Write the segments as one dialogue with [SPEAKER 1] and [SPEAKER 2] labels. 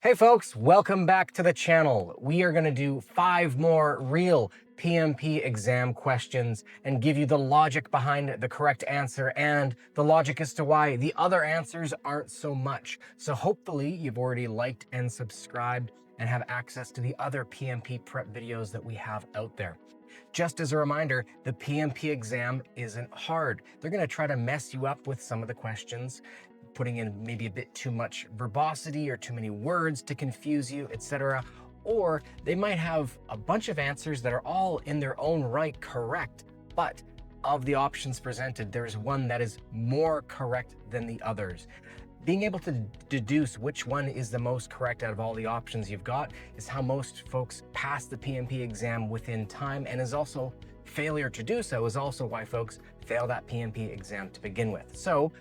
[SPEAKER 1] Hey folks, welcome back to the channel. We are going to do 5 more real PMP exam questions and give you the logic behind the correct answer and the logic as to why the other answers aren't so much. So hopefully you've already liked and subscribed and have access to the other PMP prep videos that we have out there. Just as a reminder, the PMP exam isn't hard. They're going to try to mess you up with some of the questions, putting in maybe a bit too much verbosity or too many words to confuse you, etc. Or they might have a bunch of answers that are all in their own right correct, but of the options presented, there's one that is more correct than the others. Being able to deduce which one is the most correct out of all the options you've got is how most folks pass the PMP exam within time, and is also failure to do so is also why folks fail that PMP exam to begin with. So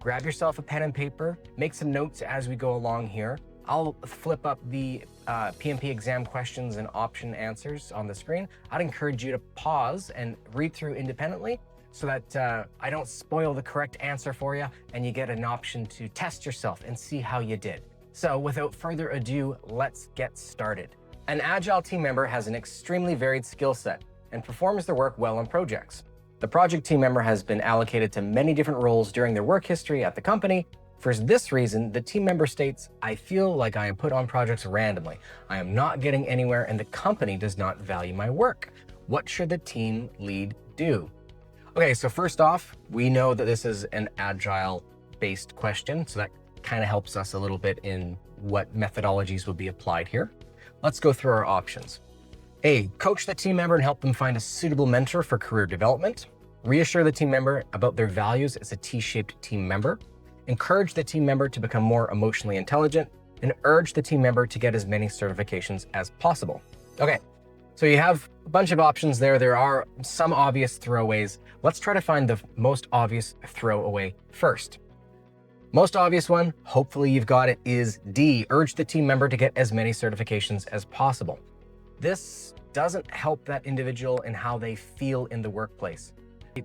[SPEAKER 1] grab yourself a pen and paper, make some notes as we go along here. I'll flip up the PMP exam questions and option answers on the screen. I'd encourage you to pause and read through independently so that I don't spoil the correct answer for you and you get an option to test yourself and see how you did. So without further ado, let's get started. An Agile team member has an extremely varied skill set and performs their work well on projects. The project team member has been allocated to many different roles during their work history at the company. For this reason, the team member states, "I feel like I am put on projects randomly. I am not getting anywhere and the company does not value my work. What should the team lead do?" Okay, so first off, we know that this is an Agile-based question, so that kind of helps us a little bit in what methodologies will be applied here. Let's go through our options. A, coach the team member and help them find a suitable mentor for career development. Reassure the team member about their values as a T-shaped team member. Encourage the team member to become more emotionally intelligent, and urge the team member to get as many certifications as possible. Okay, so you have a bunch of options there. There are some obvious throwaways. Let's try to find the most obvious throwaway first. Most obvious one, hopefully you've got it, is D, urge the team member to get as many certifications as possible. This doesn't help that individual in how they feel in the workplace.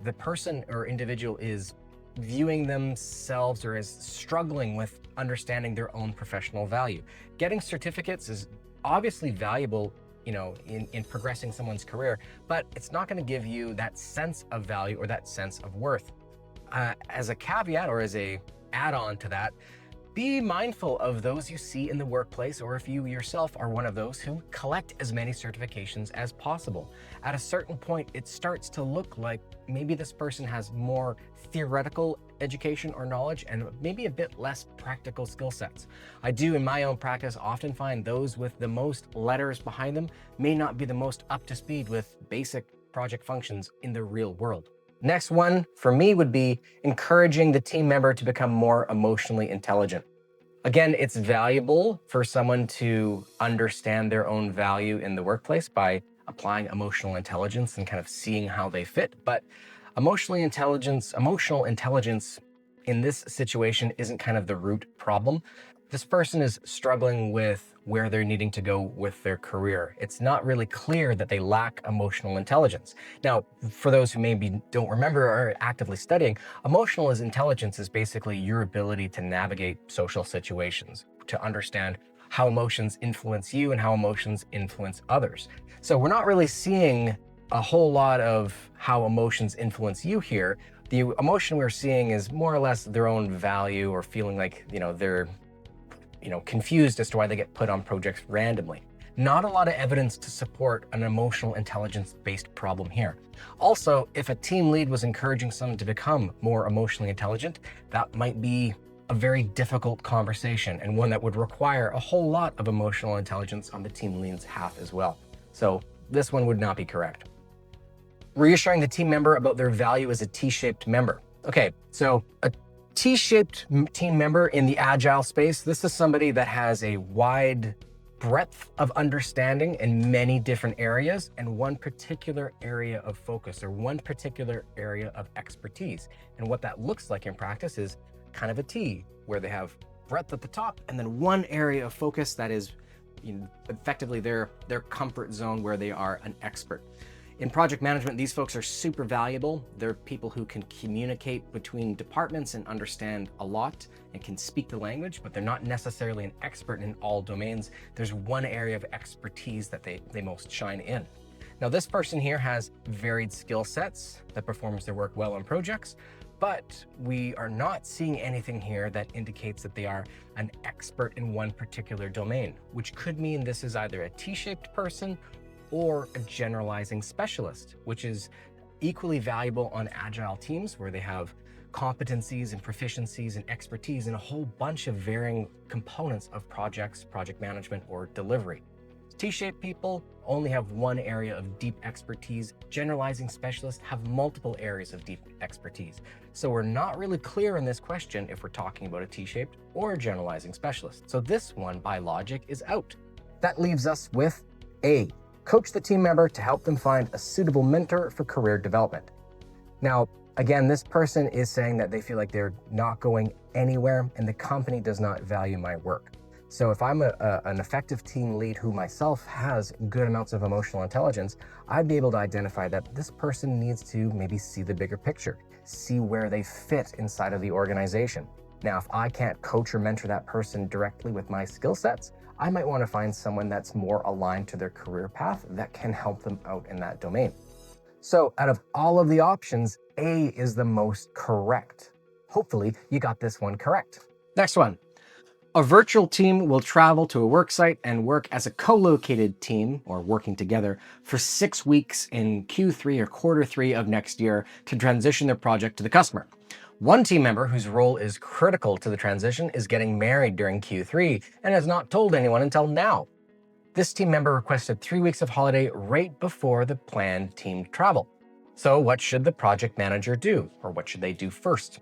[SPEAKER 1] The person or individual is viewing themselves or is struggling with understanding their own professional value. Getting certificates is obviously valuable, in progressing someone's career, but it's not going to give you that sense of value or that sense of worth. As a caveat or as a add-on to that, be mindful of those you see in the workplace, or if you yourself are one of those who collect as many certifications as possible. At a certain point, it starts to look like maybe this person has more theoretical education or knowledge and maybe a bit less practical skill sets. I do, in my own practice, often find those with the most letters behind them may not be the most up to speed with basic project functions in the real world. Next one for me would be encouraging the team member to become more emotionally intelligent. Again, it's valuable for someone to understand their own value in the workplace by applying emotional intelligence and kind of seeing how they fit. But emotional intelligence in this situation isn't kind of the root problem. This person is struggling with where they're needing to go with their career. It's not really clear that they lack emotional intelligence. Now, for those who maybe don't remember or are actively studying, emotional intelligence is basically your ability to navigate social situations, to understand how emotions influence you and how emotions influence others. So we're not really seeing a whole lot of how emotions influence you here. The emotion we're seeing is more or less their own value or feeling like, they're confused as to why they get put on projects randomly. Not a lot of evidence to support an emotional intelligence-based problem here. Also, if a team lead was encouraging someone to become more emotionally intelligent, that might be a very difficult conversation and one that would require a whole lot of emotional intelligence on the team lead's half as well. So this one would not be correct. Reassuring the team member about their value as a T-shaped member. Okay, so a T-shaped team member in the Agile space, this is somebody that has a wide breadth of understanding in many different areas and one particular area of focus or one particular area of expertise. And what that looks like in practice is kind of a T, where they have breadth at the top and then one area of focus that is effectively their comfort zone where they are an expert. In project management, these folks are super valuable. They're people who can communicate between departments and understand a lot and can speak the language, but they're not necessarily an expert in all domains. There's one area of expertise that they most shine in. Now, this person here has varied skill sets that performs their work well on projects, but we are not seeing anything here that indicates that they are an expert in one particular domain, which could mean this is either a T-shaped person or a generalizing specialist, which is equally valuable on agile teams where they have competencies and proficiencies and expertise in a whole bunch of varying components of projects, project management, or delivery. T-shaped people only have one area of deep expertise. Generalizing specialists have multiple areas of deep expertise. So we're not really clear in this question if we're talking about a T-shaped or a generalizing specialist. So this one, by logic, is out. That leaves us with A, coach the team member to help them find a suitable mentor for career development. Now, again, this person is saying that they feel like they're not going anywhere and the company does not value my work. So if I'm an effective team lead who myself has good amounts of emotional intelligence, I'd be able to identify that this person needs to maybe see the bigger picture, see where they fit inside of the organization. Now, if I can't coach or mentor that person directly with my skill sets, I might want to find someone that's more aligned to their career path that can help them out in that domain. So out of all of the options, A is the most correct. Hopefully you got this one correct. Next one. A virtual team will travel to a work site and work as a co-located team, or working together, for 6 weeks in Q3 or Q3 of next year to transition their project to the customer. One team member whose role is critical to the transition is getting married during Q3 and has not told anyone until now. This team member requested 3 weeks of holiday right before the planned team travel. So what should the project manager do, or what should they do first?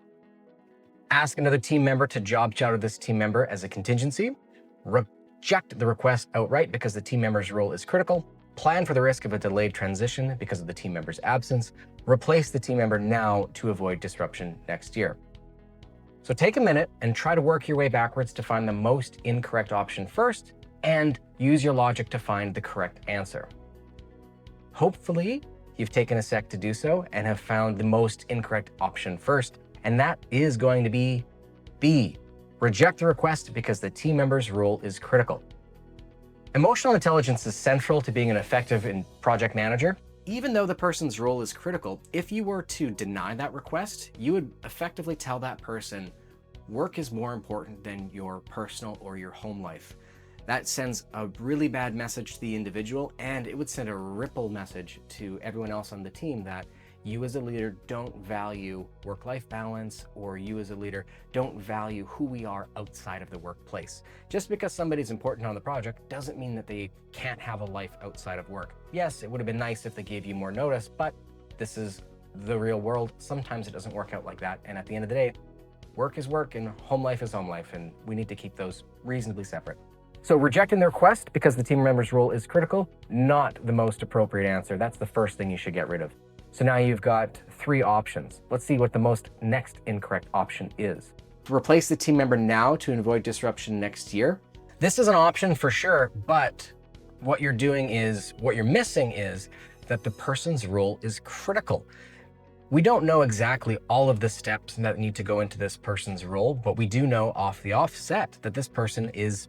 [SPEAKER 1] Ask another team member to job shadow this team member as a contingency, reject the request outright because the team member's role is critical, plan for the risk of a delayed transition because of the team member's absence, replace the team member now to avoid disruption next year. So take a minute and try to work your way backwards to find the most incorrect option first and use your logic to find the correct answer. Hopefully, you've taken a sec to do so and have found the most incorrect option first, and that is going to be B. Reject the request because the team member's role is critical. Emotional intelligence is central to being an effective project manager. Even though the person's role is critical, if you were to deny that request, you would effectively tell that person, work is more important than your personal or your home life. That sends a really bad message to the individual, and it would send a ripple message to everyone else on the team that you as a leader don't value work-life balance, or you as a leader don't value who we are outside of the workplace. Just because somebody's important on the project doesn't mean that they can't have a life outside of work. Yes, it would have been nice if they gave you more notice, but this is the real world. Sometimes it doesn't work out like that. And at the end of the day, work is work and home life is home life, and we need to keep those reasonably separate. So rejecting the request because the team member's role is critical, not the most appropriate answer. That's the first thing you should get rid of. So now you've got 3 options. Let's see what the most next incorrect option is. Replace the team member now to avoid disruption next year. This is an option for sure, but what you're missing is that the person's role is critical. We don't know exactly all of the steps that need to go into this person's role, but we do know off the offset that this person is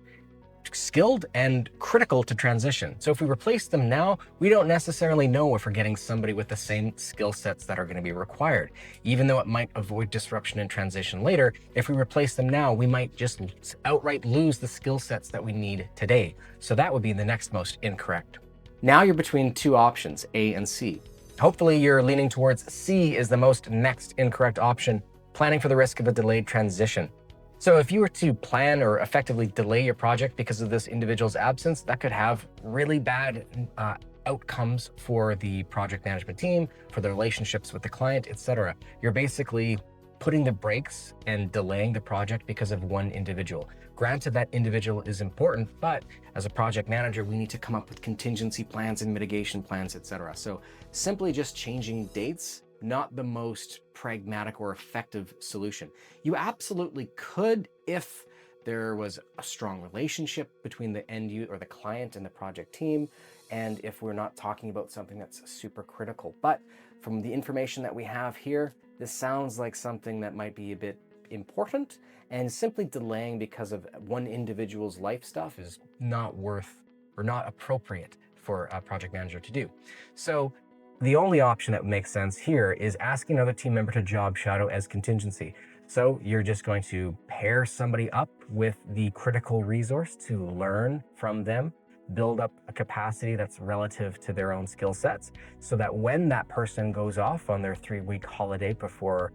[SPEAKER 1] skilled and critical to transition. So if we replace them now, we don't necessarily know if we're getting somebody with the same skill sets that are going to be required. Even though it might avoid disruption and transition later, if we replace them now, we might just outright lose the skill sets that we need today. So that would be the next most incorrect. Now you're between 2 options, A and C. Hopefully you're leaning towards C is the most next incorrect option, planning for the risk of a delayed transition. So if you were to plan or effectively delay your project because of this individual's absence, that could have really bad outcomes for the project management team, for the relationships with the client, etc. You're basically putting the brakes and delaying the project because of one individual. Granted, that individual is important, but as a project manager, we need to come up with contingency plans and mitigation plans, etc. So simply just changing dates, not the most pragmatic or effective solution. You absolutely could if there was a strong relationship between the end user or the client and the project team, and if we're not talking about something that's super critical. But from the information that we have here, this sounds like something that might be a bit important, and simply delaying because of one individual's life stuff is not worth or not appropriate for a project manager to do. So the only option that makes sense here is asking another team member to job shadow as contingency. So you're just going to pair somebody up with the critical resource to learn from them, build up a capacity that's relative to their own skill sets, so that when that person goes off on their 3-week holiday before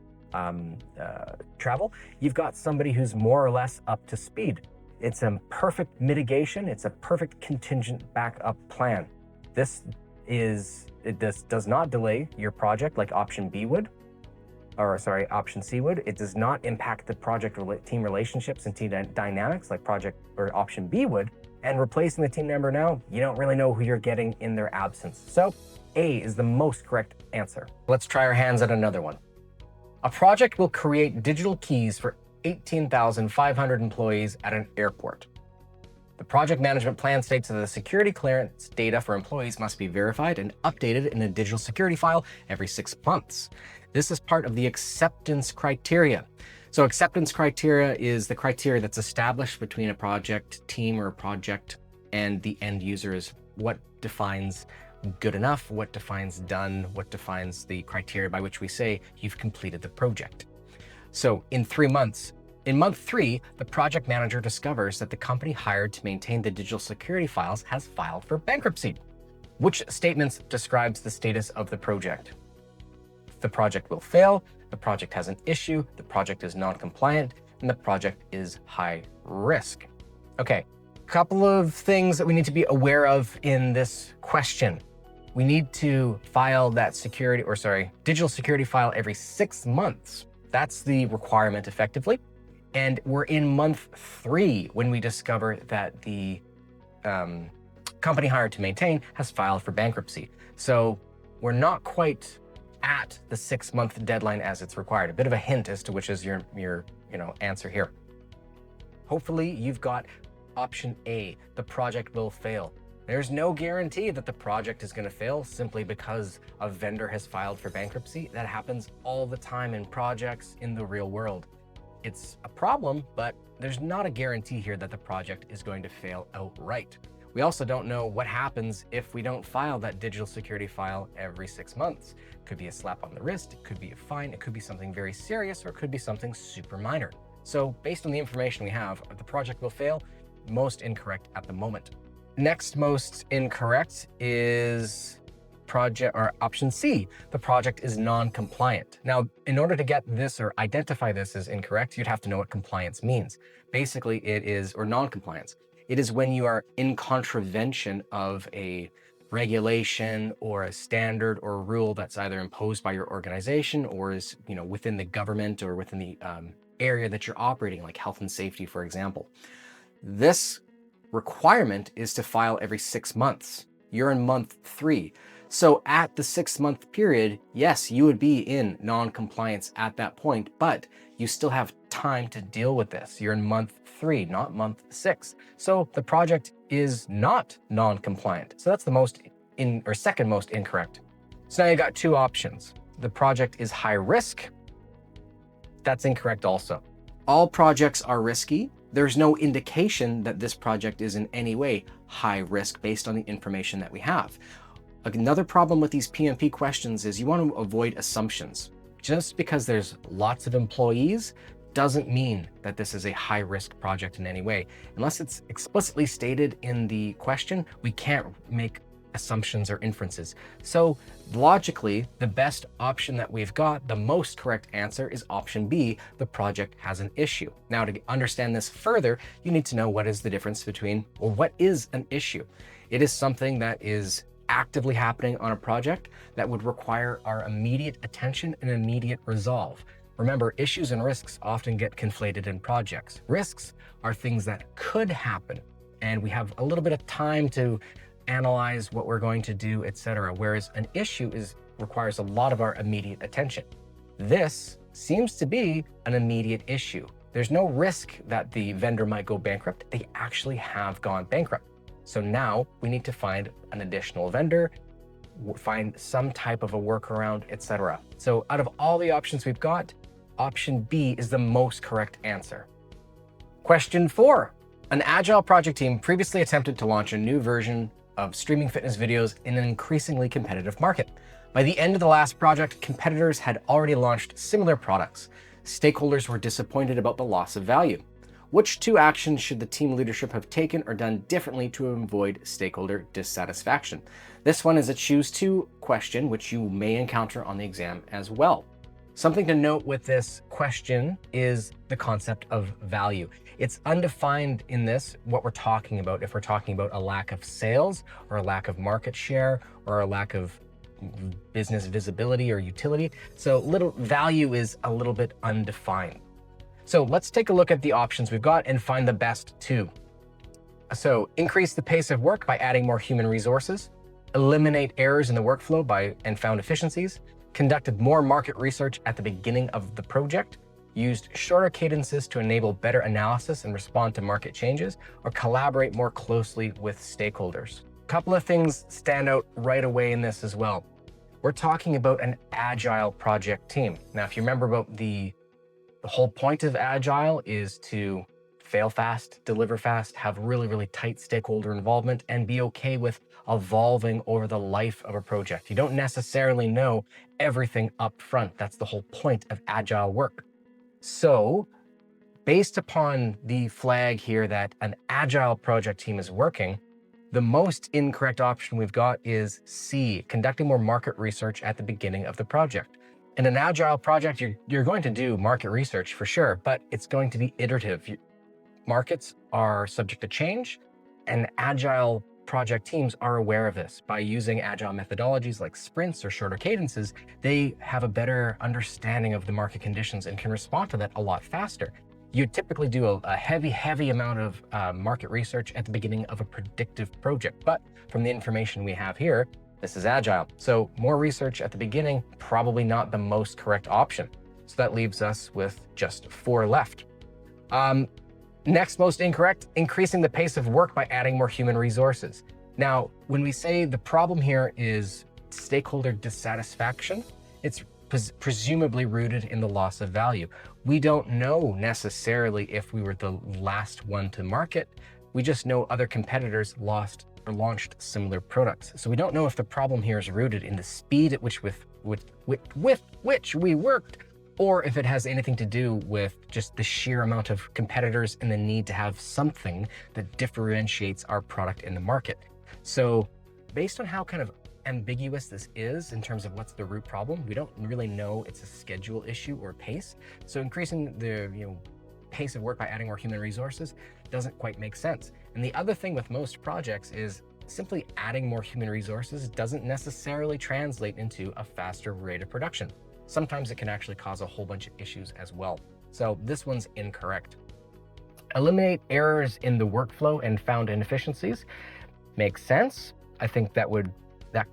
[SPEAKER 1] travel, you've got somebody who's more or less up to speed. It's a perfect mitigation. It's a perfect contingent backup plan. This does not delay your project like option B would, or sorry, option C would. It does not impact the project team relationships and team dynamics like option B would. And replacing the team member now, you don't really know who you're getting in their absence. So A is the most correct answer. Let's try our hands at another one. A project will create digital keys for 18,500 employees at an airport. The project management plan states that the security clearance data for employees must be verified and updated in a digital security file every 6 months. This is part of the acceptance criteria. So acceptance criteria is the criteria that's established between a project team or a project and the end users. What defines good enough, what defines done, what defines the criteria by which we say you've completed the project. So in 3 months, in month 3, the project manager discovers that the company hired to maintain the digital security files has filed for bankruptcy. Which statements describes the status of the project? The project will fail, the project has an issue, the project is non-compliant, and the project is high risk. Okay, couple of things that we need to be aware of in this question. We need to file that digital security file every 6 months. That's the requirement effectively. And we're in month 3 when we discover that the company hired to maintain has filed for bankruptcy. So we're not quite at the 6-month deadline as it's required. A bit of a hint as to which is your answer here. Hopefully you've got option A, the project will fail. There's no guarantee that the project is going to fail simply because a vendor has filed for bankruptcy. That happens all the time in projects in the real world. It's a problem, but there's not a guarantee here that the project is going to fail outright. We also don't know what happens if we don't file that digital security file every 6 months. It could be a slap on the wrist, it could be a fine, it could be something very serious, or it could be something super minor. So based on the information we have, the project will fail, most incorrect at the moment. Next most incorrect is option C, the project is non-compliant. Now, in order to get this or identify this as incorrect, you'd have to know what compliance means. Basically, or non-compliance. It is when you are in contravention of a regulation or a standard or a rule that's either imposed by your organization or is, within the government or within the area that you're operating, like health and safety, for example. This requirement is to file every 6 months. You're in month 3. So at the 6-month period, yes, you would be in non-compliance at that point, but you still have time to deal with this. You're in month 3, not month 6. So the project is not non-compliant. So that's the second most incorrect. So now you got 2 options. The project is high risk. That's incorrect also. All projects are risky. There's no indication that this project is in any way high risk based on the information that we have. Another problem with these PMP questions is you want to avoid assumptions. Just because there's lots of employees doesn't mean that this is a high-risk project in any way. Unless it's explicitly stated in the question, we can't make assumptions or inferences. So logically, the best option that we've got, the most correct answer is option B, the project has an issue. Now, to understand this further, you need to know what is the difference between, or what is an issue. It is something that is actively happening on a project that would require our immediate attention and immediate resolve. Remember, issues and risks often get conflated in projects. Risks are things that could happen, and we have a little bit of time to analyze what we're going to do, etc. Whereas an issue requires a lot of our immediate attention. This seems to be an immediate issue. There's no risk that the vendor might go bankrupt. They actually have gone bankrupt. So now we need to find an additional vendor, find some type of a workaround, etc. So out of all the options we've got, option B is the most correct answer. Question 4. An Agile project team previously attempted to launch a new version of streaming fitness videos in an increasingly competitive market. By the end of the last project, competitors had already launched similar products. Stakeholders were disappointed about the loss of value. Which 2 actions should the team leadership have taken or done differently to avoid stakeholder dissatisfaction? This one is a choose 2 question, which you may encounter on the exam as well. Something to note with this question is the concept of value. It's undefined in this what we're talking about, if we're talking about a lack of sales or a lack of market share or a lack of business visibility or utility. So value is a little bit undefined. So let's take a look at the options we've got and find the best 2. So increase the pace of work by adding more human resources, eliminate errors in the workflow and found efficiencies, conducted more market research at the beginning of the project, used shorter cadences to enable better analysis and respond to market changes, or collaborate more closely with stakeholders. A couple of things stand out right away in this as well. We're talking about an Agile project team. Now, if you remember about the whole point of Agile is to fail fast, deliver fast, have really, really tight stakeholder involvement, and be okay with evolving over the life of a project. You don't necessarily know everything up front. That's the whole point of Agile work. So based upon the flag here that an Agile project team is working, the most incorrect option we've got is C, conducting more market research at the beginning of the project. In an Agile project, you're going to do market research for sure, but it's going to be iterative. Markets are subject to change, and Agile project teams are aware of this. By using Agile methodologies like sprints or shorter cadences, they have a better understanding of the market conditions and can respond to that a lot faster. You typically do a heavy amount of market research at the beginning of a predictive project, but from the information we have here, this is Agile. So more research at the beginning, probably not the most correct option. So that leaves us with just 4 left. Next most incorrect, increasing the pace of work by adding more human resources. Now, when we say the problem here is stakeholder dissatisfaction, it's presumably rooted in the loss of value. We don't know necessarily if we were the last one to market. We just know other competitors launched similar products. So we don't know if the problem here is rooted in the speed at which with which we worked, or if it has anything to do with just the sheer amount of competitors and the need to have something that differentiates our product in the market. So based on how kind of ambiguous this is in terms of what's the root problem, we don't really know it's a schedule issue or pace. So increasing the pace of work by adding more human resources doesn't quite make sense. And the other thing with most projects is simply adding more human resources doesn't necessarily translate into a faster rate of production. Sometimes it can actually cause a whole bunch of issues as well. So this one's incorrect. Eliminate errors in the workflow and found inefficiencies. Makes sense. I think that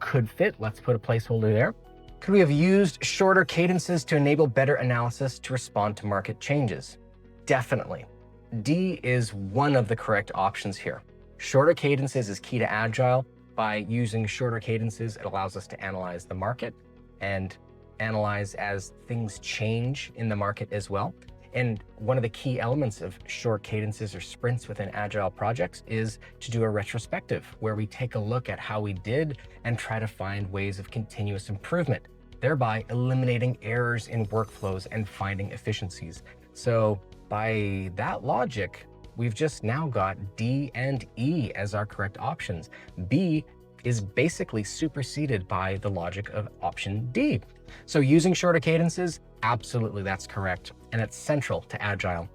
[SPEAKER 1] could fit. Let's put a placeholder there. Could we have used shorter cadences to enable better analysis to respond to market changes? Definitely. D is one of the correct options here. Shorter cadences is key to Agile. By using shorter cadences, it allows us to analyze the market and analyze as things change in the market as well. And one of the key elements of short cadences or sprints within Agile projects is to do a retrospective where we take a look at how we did and try to find ways of continuous improvement, thereby eliminating errors in workflows and finding efficiencies. So by that logic, we've just now got D and E as our correct options. B is basically superseded by the logic of option D. So using shorter cadences, absolutely that's correct. And it's central to Agile.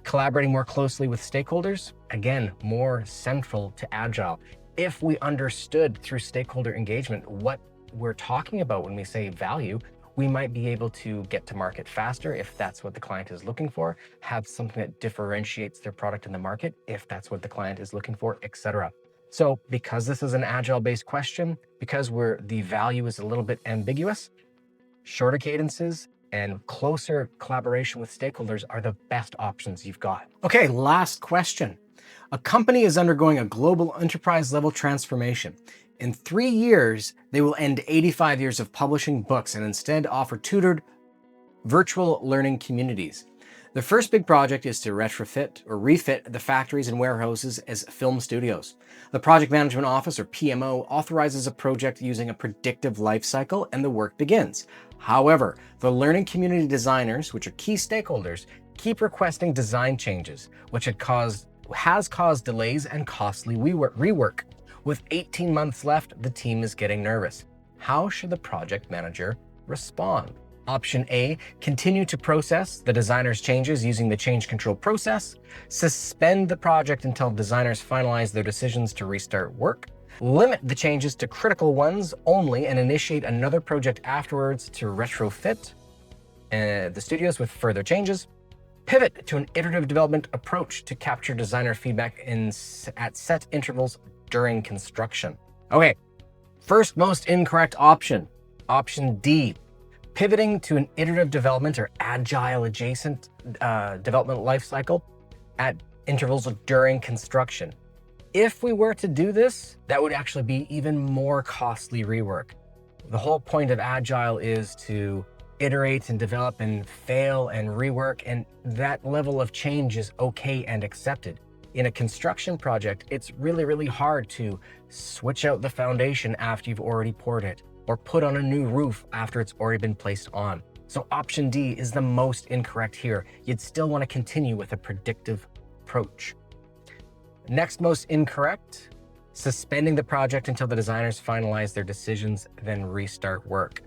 [SPEAKER 1] Collaborating more closely with stakeholders, again, more central to Agile. If we understood through stakeholder engagement what we're talking about when we say value, we might be able to get to market faster if that's what the client is looking for, have something that differentiates their product in the market if that's what the client is looking for, etc. So because this is an Agile-based question, because the value is a little bit ambiguous, shorter cadences and closer collaboration with stakeholders are the best options you've got. Okay, last question. A company is undergoing a global enterprise-level transformation. In 3 years, they will end 85 years of publishing books and instead offer tutored virtual learning communities. The first big project is to retrofit or refit the factories and warehouses as film studios. The Project Management Office, or PMO, authorizes a project using a predictive life cycle, and the work begins. However, the learning community designers, which are key stakeholders, keep requesting design changes, which has caused delays and costly rework. With 18 months left, the team is getting nervous. How should the project manager respond? Option A, continue to process the designer's changes using the change control process. Suspend the project until designers finalize their decisions to restart work. Limit the changes to critical ones only and initiate another project afterwards to retrofit the studios with further changes. Pivot to an iterative development approach to capture designer feedback at set intervals during construction. Okay, first most incorrect option, option D. Pivoting to an iterative development or agile adjacent development lifecycle at intervals during construction. If we were to do this, that would actually be even more costly rework. The whole point of agile is to iterate and develop and fail and rework, and that level of change is okay and accepted. In a construction project, it's really, really hard to switch out the foundation after you've already poured it, or put on a new roof after it's already been placed on. So option D is the most incorrect here. You'd still want to continue with a predictive approach. Next most incorrect, suspending the project until the designers finalize their decisions, then restart work.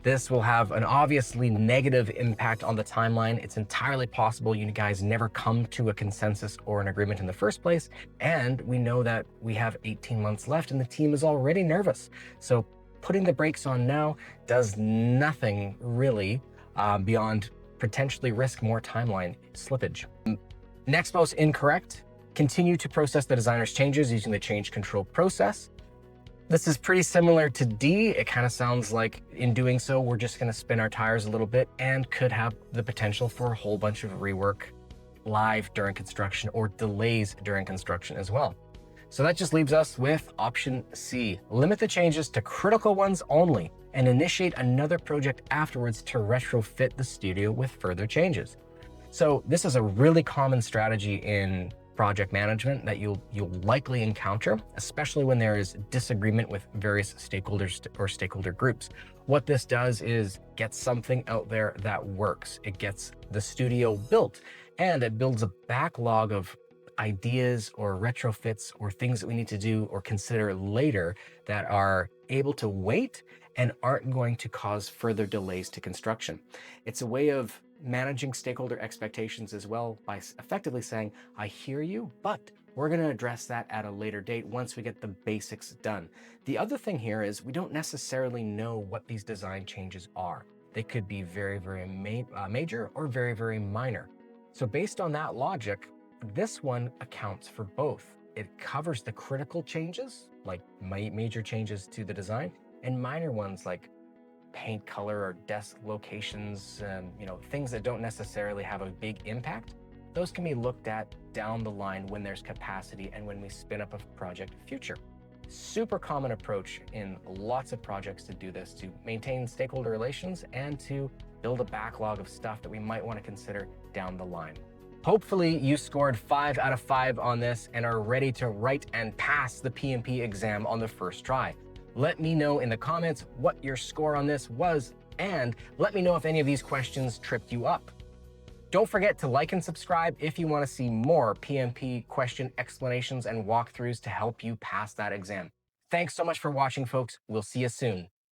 [SPEAKER 1] This will have an obviously negative impact on the timeline. It's entirely possible you guys never come to a consensus or an agreement in the first place. And we know that we have 18 months left and the team is already nervous. So putting the brakes on now does nothing really beyond potentially risk more timeline slippage. Next most incorrect, continue to process the designer's changes using the change control process. This is pretty similar to D. It kind of sounds like in doing so, we're just going to spin our tires a little bit and could have the potential for a whole bunch of rework live during construction or delays during construction as well. So that just leaves us with option C. Limit the changes to critical ones only and initiate another project afterwards to retrofit the studio with further changes. So this is a really common strategy in project management that you'll likely encounter, especially when there is disagreement with various stakeholders or stakeholder groups. What this does is get something out there that works. It gets the studio built and it builds a backlog of ideas or retrofits or things that we need to do or consider later that are able to wait and aren't going to cause further delays to construction. It's a way of managing stakeholder expectations as well by effectively saying, I hear you, but we're going to address that at a later date once we get the basics done. The other thing here is we don't necessarily know what these design changes are. They could be very, very major or very, very minor. So based on that logic, this one accounts for both. It covers the critical changes, like major changes to the design, and minor ones like paint color or desk locations, things that don't necessarily have a big impact. Those can be looked at down the line when there's capacity and when we spin up a project future. Super common approach in lots of projects to do this, to maintain stakeholder relations and to build a backlog of stuff that we might want to consider down the line. Hopefully you scored 5 out of 5 on this and are ready to write and pass the PMP exam on the first try. Let me know in the comments what your score on this was, and let me know if any of these questions tripped you up. Don't forget to like and subscribe if you want to see more PMP question explanations and walkthroughs to help you pass that exam. Thanks so much for watching, folks. We'll see you soon.